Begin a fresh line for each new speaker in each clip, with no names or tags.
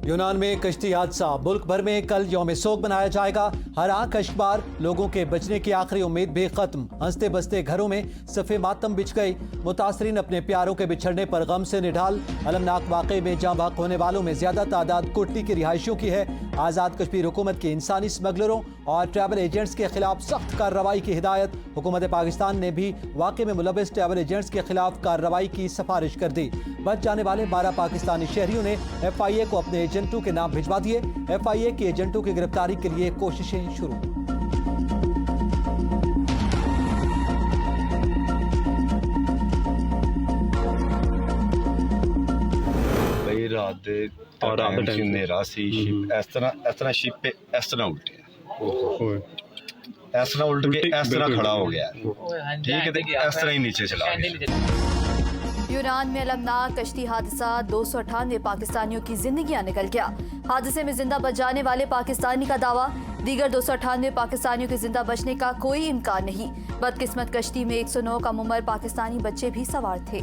यूनान में कश्ती हादसा, मुल्क भर में कल यौम सोग मनाया जाएगा। हर आंख अश्कबार, लोगों के बचने की आखिरी उम्मीद भी खत्म। हंसते बसते घरों में सफ़े मातम बिछ गई। मुतासरीन अपने प्यारों के बिछड़ने पर गम से निढाल। अलमनाक वाक़े में जाँ बहक होने वालों में ज्यादा तादाद कोटली की रिहायशियों की है। आज़ाद कश्मीर हुकूमत की इंसानी स्मगलरों और ट्रैवल एजेंट्स के खिलाफ सख्त कार्रवाई की हिदायत। हुकूमत पाकिस्तान ने भी वाक़े में मुलव्वस ट्रैवल एजेंट्स के खिलाफ कार्रवाई की सिफारिश कर दी। बच जाने वाले 12 पाकिस्तानी शहरियों ने FIA को अपने एजेंटों के नाम भिजवा दिए। FIA के एजेंटों की गिरफ्तारी के लिए कोशिशें शुरू।
ਬਈ ਰਾਤ ਦੇ ਟਾਈਮ ਸੀ, ਹਨੇਰਾ ਸੀ। ਇਸ ਤਰ੍ਹਾਂ ਸ਼ਿਪ ਇਸ ਤਰ੍ਹਾਂ ਉਲਟਿਆ, ਇਸ ਤਰ੍ਹਾਂ ਉਲਟ ਕੇ ਇਸ ਤਰ੍ਹਾਂ खड़ा हो गया। ठीक है, इस तरह ही नीचे चला गया।
यूनान में अलमनाक कश्ती हादसा, 298 पाकिस्तानियों की जिंदगियां निकल गया। हादसे में जिंदा बच जाने वाले पाकिस्तानी का दावा, दीगर 298 पाकिस्तानियों के जिंदा बचने का कोई इम्कान नहीं। बदकिस्मत कश्ती में 109 कम उम्र पाकिस्तानी बच्चे भी सवार थे।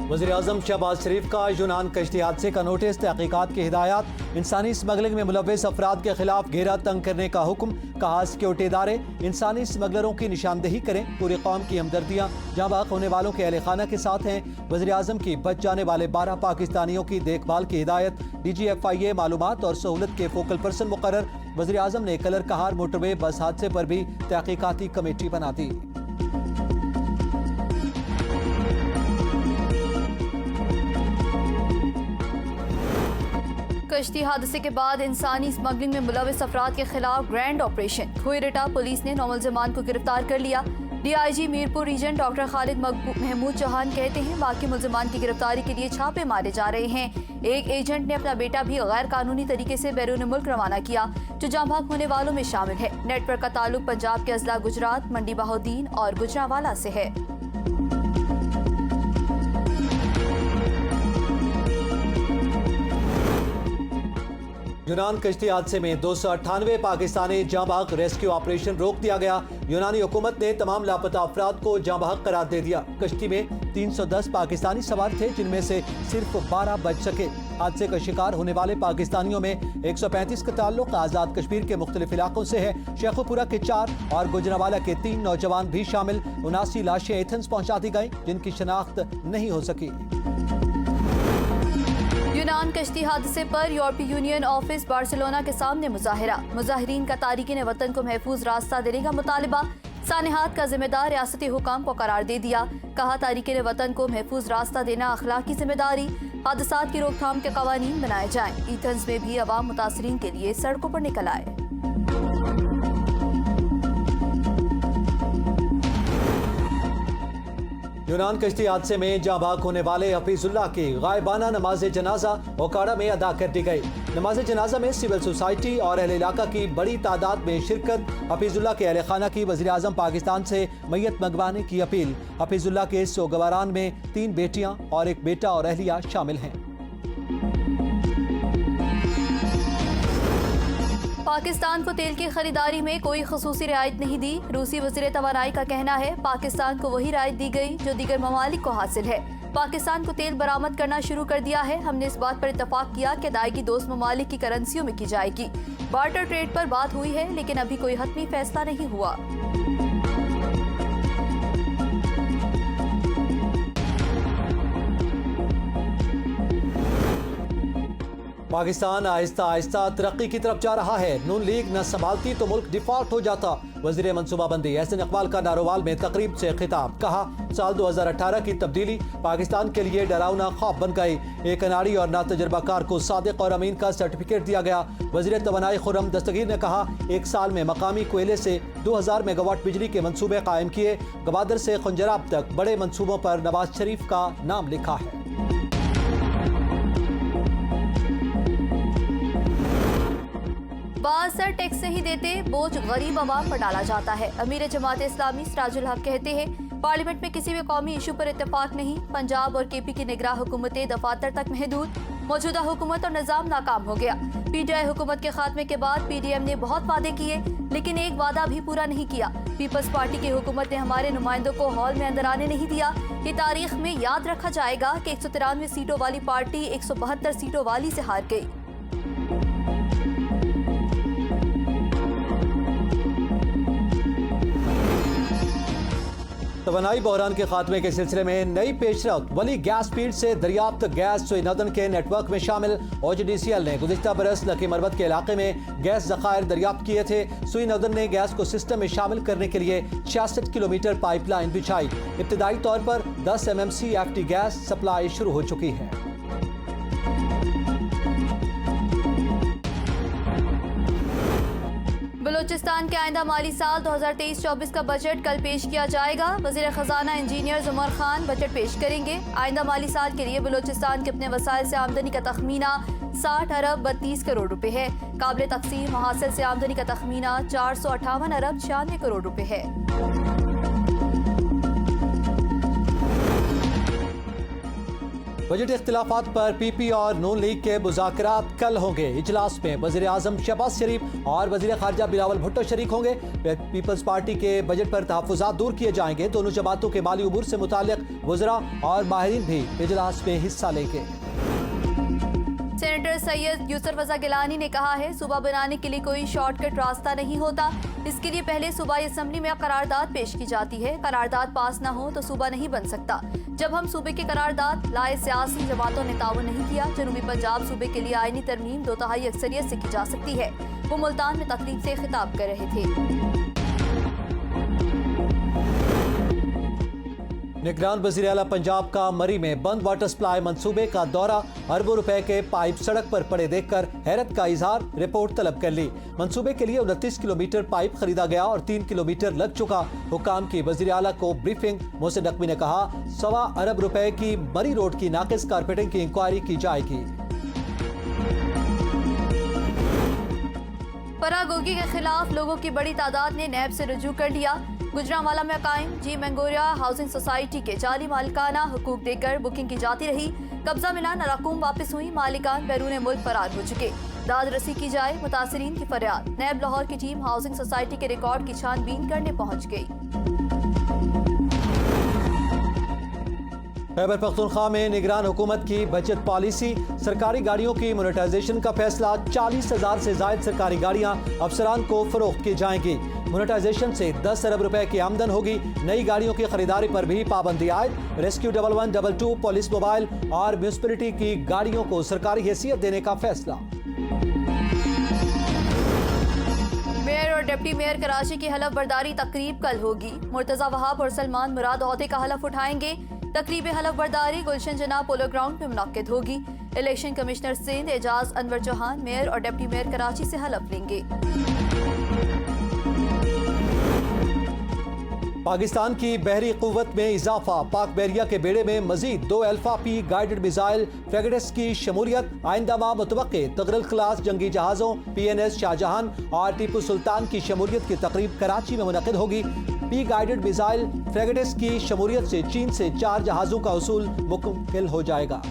वज़ीर-ए-आज़म शहबाज शरीफ का यूनान कश्ती हादसे का नोटिस, तहकीकात की हिदायत। इंसानी स्मगलिंग में मुलव्वस अफराद के खिलाफ घेरा तंग करने का हुक्म। कहा सिक्योरिटी इदारे इंसानी स्मगलरों की निशानदेही करें। पूरी कौम की हमदर्दियाँ जाँ बहक होने वालों के अहल खाना के साथ हैं। वज़ीर-ए-आज़म की बच जाने वाले 12 पाकिस्तानियों की देखभाल की हिदायत। DG FIA मालूमात और सहूलत के फोकल पर्सन मुकर्रर। वज़ीर-ए-आज़म ने कलर कहार मोटरवे बस हादसे पर भी तहकीकाती कमेटी बना दी।
कश्ती हादसे के बाद इंसानी स्मगलिंग में मुलव्वस अफराद के खिलाफ ग्रैंड ऑपरेशन। खोयरेटा पुलिस ने 9 मुल्ज़िमान को गिरफ्तार कर लिया। DIG Mirpur region doctor Khalid Mahmood Chauhan कहते हैं, बाकी मुल्ज़िमान की गिरफ्तारी के लिए छापे मारे जा रहे हैं। एक एजेंट ने अपना बेटा भी गैर कानूनी तरीके से बैरून मुल्क रवाना किया, जो जाँ बहक होने वालों में शामिल है। नेटवर्क का ताल्लुक पंजाब के अजला गुजरात, मंडी बहाउद्दीन और गुजरावाला से है।
यूनान कश्ती हादसे में 298 पाकिस्तानी जाँ बहक, रेस्क्यू ऑपरेशन रोक दिया गया। यूनानी हुकूमत ने तमाम लापता अफराद को जाँ बहक करार दे दिया। कश्ती में 310 पाकिस्तानी सवार थे, जिनमें से सिर्फ 12 बच सके। हादसे का शिकार होने वाले पाकिस्तानियों में 135 का ताल्लुक आज़ाद कश्मीर के मुख्तलिफ इलाकों से है। शेखुपुरा के 4 और गुजरावाला के 3 नौजवान भी शामिल। 79 लाशें एथेंस पहुँचा दी गई, जिनकी शनाख्त नहीं हो सकी।
यूनान कश्ती हादसे पर यूरोपीय यूनियन ऑफिस बार्सिलोना के सामने मुजाहिरा। मुजाहिरीन का तारिकीन वतन को महफूज रास्ता देने का मुतालबा। सानेहात का जिम्मेदार रियासती हुकाम को करार दे दिया। कहा, तारिकीन वतन को महफूज रास्ता देना अखलाकी जिम्मेदारी। हादसात की रोकथाम के कवानीन बनाए जाएं। एथेंस में भी अवाम मुतासरीन के लिए सड़कों पर निकल आए।
यूनान कश्ती हादसे में जाँ बहक होने वाले हफीजुल्लाह की गायबाना नमाज जनाजा ओकाड़ा में अदा कर दी गई। नमाज जनाजा में सिविल सोसाइटी और अहले इलाका की बड़ी तादाद में शिरकत। हफीजुल्लाह के अहले खाना की वज़ीर-ए-आज़म पाकिस्तान से मैयत मंगवाने की अपील। हफीजुल्लाह के सोगवारान में 3 बेटियां और 1 बेटा और अहलिया शामिल हैं।
पाकिस्तान को तेल की खरीदारी में कोई खसूसी रियायत नहीं दी। रूसी वज़ीर तवानाई का कहना है, पाकिस्तान को वही रियायत दी गई जो दीगर ममालिक को हासिल है। पाकिस्तान को तेल बरामद करना शुरू कर दिया है। हमने इस बात पर इत्तफाक किया कि अदायगी दोस्त ममालिक की करेंसियों में की जाएगी। बार्टर ट्रेड पर बात हुई है, लेकिन अभी कोई हतमी फैसला नहीं हुआ।
पाकिस्तान आहिस्ता आहिस्ता तरक्की की तरफ जा रहा है। नून लीग न संभालती तो मुल्क डिफॉल्ट हो जाता। वज़ीर मनसूबाबंदी एहसन इकबाल का नारोवाल में तकरीब से खिताब। कहा, साल 2018 की तब्दीली पाकिस्तान के लिए डरावना ख्वाब बन गई। एक अनाड़ी और नातजुर्बाकार को सादिक और अमीन का सर्टिफिकेट दिया गया। वज़ीर तवानाई खुर्रम दस्तगीर ने कहा, 1 साल में मकामी कोयले से 2000 मेगावाट बिजली के मंसूबे कायम किए। गवादर से खुंजराब तक बड़े मंसूबों पर नवाज शरीफ का नाम लिखा है।
बासर टैक्स नहीं देते, बोझ गरीब अवाम पर डाला जाता है। अमीर जमात इस्लामी सिराजुल हक कहते हैं, पार्लियामेंट में किसी भी कौमी इशू पर इत्तेफाक नहीं। पंजाब और केपी की निगरान हुकूमतें दफातर तक महदूद। मौजूदा हुकूमत और निज़ाम नाकाम हो गया। पीटीआई हुकूमत के खात्मे के बाद पीडीएम ने बहुत वादे किए, लेकिन एक वादा भी पूरा नहीं किया। पीपल्स पार्टी की हुकूमत ने हमारे नुमाइंदों को हॉल में अंदर आने नहीं दिया। ये तारीख में याद रखा जाएगा कि 193 सीटों वाली पार्टी 172 सीटों वाली से हार गई।
तवानाई बहरान के खात्मे के सिलसिले में नई पेशरफ्त। वली गैस फील्ड से दरियाफ्त गैस सुई नदन के नेटवर्क में शामिल OGDCL ने गुज़िश्ता बरस लकी मरबत के इलाके में गैस ज़खायर दरियाफ्त किए थे। सुई नदन ने गैस को सिस्टम में शामिल करने के लिए 66 किलोमीटर पाइपलाइन बिछाई। इब्तदाई तौर पर 10 MMCFT गैस सप्लाई शुरू हो चुकी है।
बलूचिस्तान के आइंदा माली साल 2023-24 का बजट कल पेश किया जाएगा। वज़ीर ख़जाना इंजीनियर उमर खान बजट पेश करेंगे। आइंदा माली साल के लिए बलूचिस्तान के अपने वसाइल से आमदनी का तखमीना 60 अरब 32 करोड़ रुपए है। काबिल तक़सीम हासिल से आमदनी का तखमीना 458 अरब 96 करोड़ रुपए है।
बजट इख्तिलाफात पर PP और नून लीग के मुज़ाकरात कल होंगे। इजलास में वज़ीर आज़म शहबाज शरीफ और वज़ीर ख़ारजा बिलावल भुट्टो शरीक होंगे। पीपल्स पार्टी के बजट पर तहफ़्फ़ुज़ात दूर किए जाएंगे। दोनों जमातों के माली उमूर से मुताल्लिक़ वज़रा और माहिरीन भी इजलास में हिस्सा लेंगे।
सेनेटर सैयद यूसुफ रज़ा गिलानी ने कहा है, सूबा बनाने के लिए कोई शॉर्टकट रास्ता नहीं होता। इसके लिए पहले सूबाई असम्बली में करारदाद पेश की जाती है। करारदाद पास न हो तो सूबा नहीं बन सकता। जब हम सूबे की करारदाद लाए, सियासी जमातों ने ताउन नहीं किया। जनूबी पंजाब सूबे के लिए आईनी तरमीम 2/3 अक्सरियत से की जा सकती है। वो मुल्तान में तकरीब से खिताब कर रहे थे।
निगरान वज़ीर आला पंजाब का मरी में बंद वाटर सप्लाई मंसूबे का दौरा। अरबों रुपए के पाइप सड़क पर पड़े देखकर हैरत का इजहार। रिपोर्ट तलब कर ली। मंसूबे के लिए 29 किलोमीटर पाइप खरीदा गया और 3 किलोमीटर लग चुका। हुकाम की वज़ीर आला को ब्रीफिंग। मोहसिन नकवी ने कहा, 1.25 अरब रुपए की मरी रोड की नाकिस कारपेटिंग की इंक्वायरी की जाएगी।
परागोगी के खिलाफ लोगों की बड़ी तादाद ने नैब से रुजू कर लिया। गुजरांवाला में कायम जी मैंगोरिया हाउसिंग सोसाइटी के जाली मालिकाना हुकूक देकर बुकिंग की जाती रही। कब्जा मिला, नारकूम वापस हुई। मालिकान बैरून मुल्क फरार हो चुके। दाद रसी की जाए, मुतासरीन की फरियाद। नैब लाहौर की टीम हाउसिंग सोसाइटी के रिकॉर्ड की छानबीन करने पहुंच गई।
खैबर पख्तूनख्वा में निगरान हुकूमत की बचत पॉलिसी। सरकारी गाड़ियों की मोनेटाइजेशन का फैसला। 40,000 से ज्यादा सरकारी गाड़ियां अफसरान को फरोख्त की जाएंगी। मोनेटाइजेशन से 10 अरब रुपए की आमदन होगी। नई गाड़ियों की खरीदारी पर भी पाबंदी आयद। रेस्क्यू 1122, पुलिस मोबाइल और म्यूनिसिपैलिटी की गाड़ियों को सरकारी हैसियत देने का फैसला।
मेयर और डिप्टी मेयर कराची की हलफ बर्दारी तकरीब कल होगी। मुर्तजा वहाब और सलमान मुराद ओहदे का हलफ उठाएंगे। तकरीब हलफ बर्दारी गुलशन जना पोलो ग्राउंड में मुनक्किद होगी। Election commissioner Sindh Ejaz Anwar Chauhan mayor और डिप्टी मेयर कराची से हलफ लेंगे।
पाकिस्तान की बहरी कुव्वत में इजाफा। पाक बहरिया के बेड़े में मजीद 2 अल्फा P गाइडेड मिसाइल फ्रेगेट्स की शमूलियत। आइंदा माह मुतवक्के तगरल क्लास जंगी जहाज़ों PNS शाहजहां और टीपू सुल्तान की शमूलियत की तकरीब कराची में मुनक्किद होगी। P गाइडेड मिसाइल फ्रेगेट्स की शमूलियत से चीन से 4 जहाज़ों का उसूल मुकम्मल हो जाएगा।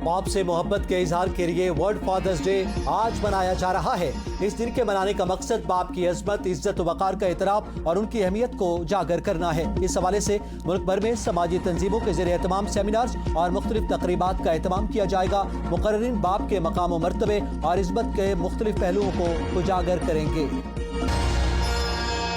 बाप से मोहब्बत के इजहार के लिए वर्ल्ड फादर्स डे आज मनाया जा रहा है। इस दिन के मनाने का मकसद बाप की अजमत, इज्जत और वक़ार का एहतराम और उनकी अहमियत को उजागर करना है। इस हवाले से मुल्क भर में समाजी तंजीमों के ज़रिए तमाम सेमिनार्स और मुख्तलिफ तकरीबात का एहतमाम किया जाएगा। मुकर्रिरीन बाप के मकाम व मर्तबे और इज्जत के मुख्तलिफ पहलुओं को उजागर करेंगे।